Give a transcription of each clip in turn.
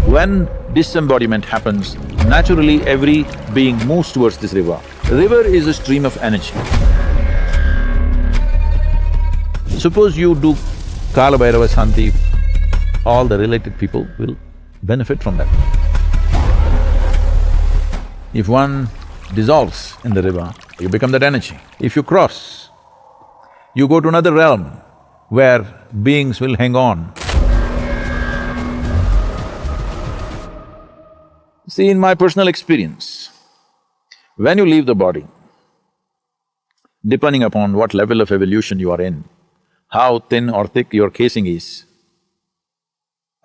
When disembodiment happens, naturally every being moves towards this river. The river is a stream of energy. Suppose you do Kala Bhairava Shanti, all the related people will benefit from that. If one dissolves in the river, you become that energy. If you cross, you go to another realm where beings will hang on. See, in my personal experience, when you leave the body, depending upon what level of evolution you are in, how thin or thick your casing is,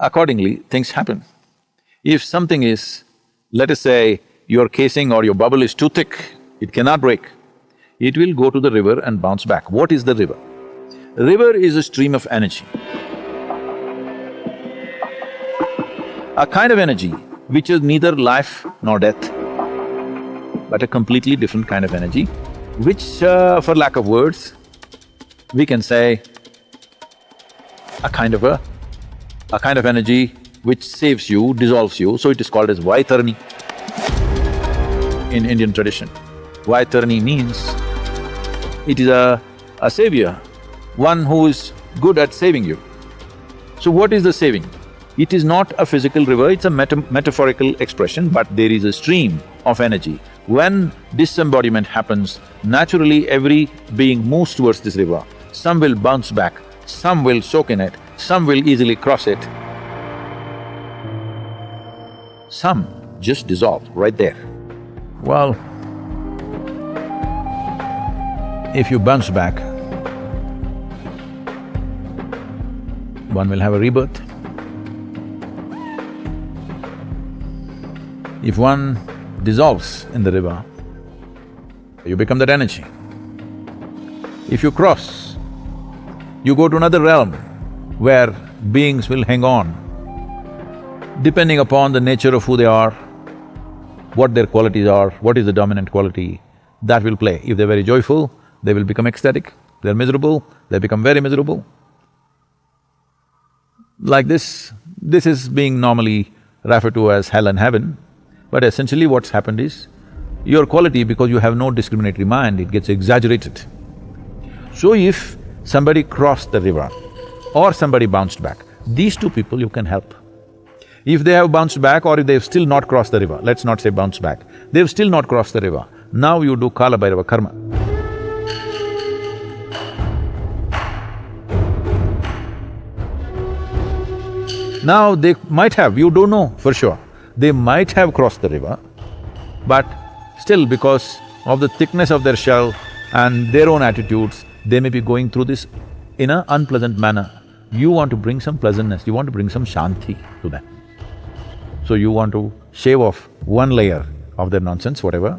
accordingly things happen. If something is, let us say, your casing or your bubble is too thick, it cannot break, it will go to the river and bounce back. What is the river? River is a stream of energy. A kind of energy which is neither life nor death, but a completely different kind of energy, which, for lack of words, we can say a kind of energy which saves you, dissolves you, so it is called as Vaitarani in Indian tradition. Vaitarani means it is a savior, one who is good at saving you. So what is the saving? It is not a physical river, it's a metaphorical expression, but there is a stream of energy. When disembodiment happens, naturally every being moves towards this river. Some will bounce back, some will soak in it, some will easily cross it. Some just dissolve right there. Well, if you bounce back, one will have a rebirth. If one dissolves in the river, you become that energy. If you cross, you go to another realm where beings will hang on. Depending upon the nature of who they are, what their qualities are, what is the dominant quality, that will play. If they're very joyful, they will become ecstatic. They're miserable, they become very miserable. Like this is being normally referred to as hell and heaven. But essentially what's happened is, your quality, because you have no discriminatory mind, it gets exaggerated. So if somebody crossed the river or somebody bounced back, these two people you can help. If they have bounced back or if they've still not crossed the river, let's not say bounce back, they've still not crossed the river, now you do Kala Bhairava karma. Now they might have, you don't know for sure, they might have crossed the river, but still because of the thickness of their shell and their own attitudes, they may be going through this in an unpleasant manner. You want to bring some pleasantness, you want to bring some shanti to them. So you want to shave off one layer of their nonsense, whatever,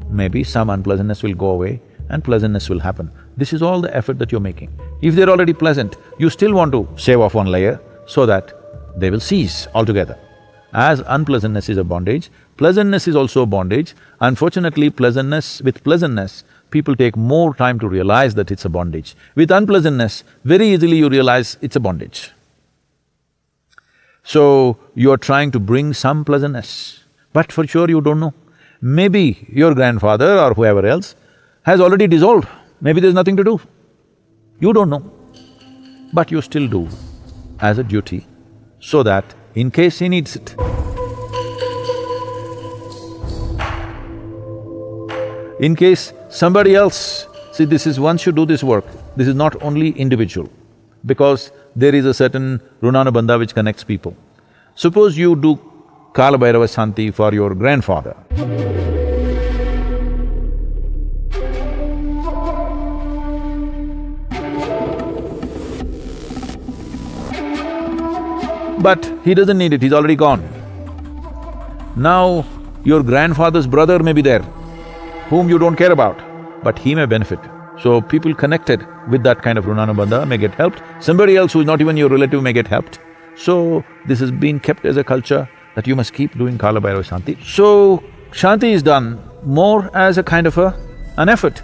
maybe some unpleasantness will go away and pleasantness will happen. This is all the effort that you're making. If they're already pleasant, you still want to shave off one layer so that they will cease altogether. As unpleasantness is a bondage, pleasantness is also a bondage. Unfortunately, with pleasantness, people take more time to realize that it's a bondage. With unpleasantness, very easily you realize it's a bondage. So, you're trying to bring some pleasantness, but for sure you don't know. Maybe your grandfather or whoever else has already dissolved, maybe there's nothing to do. You don't know, but you still do as a duty, so that in case he needs it. In case somebody else… See, this is… once you do this work, this is not only individual, because there is a certain Runanubandha which connects people. Suppose you do Kala Bhairava Shanti for your grandfather. But he doesn't need it, he's already gone. Now, your grandfather's brother may be there, whom you don't care about, but he may benefit. So people connected with that kind of Runanubandha may get helped, somebody else who is not even your relative may get helped. So this has been kept as a culture that you must keep doing Kala Bhairava Shanti. So Shanti is done more as a kind of an effort.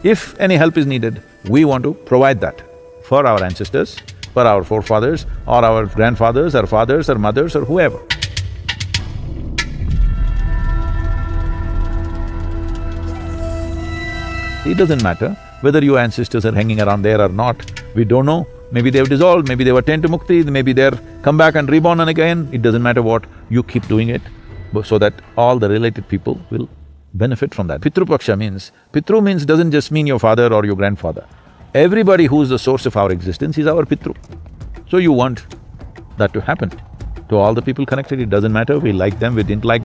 If any help is needed, we want to provide that for our ancestors, for our forefathers, or our grandfathers, or fathers, or mothers, or whoever. It doesn't matter whether your ancestors are hanging around there or not. We don't know. Maybe they've dissolved, maybe they were taken to mukti, maybe they're come back and reborn and again. It doesn't matter what, you keep doing it so that all the related people will benefit from that. Pitru Paksha means… Pitru means doesn't just mean your father or your grandfather. Everybody who is the source of our existence is our Pitru. So you want that to happen to all the people connected. It doesn't matter, we like them, we didn't like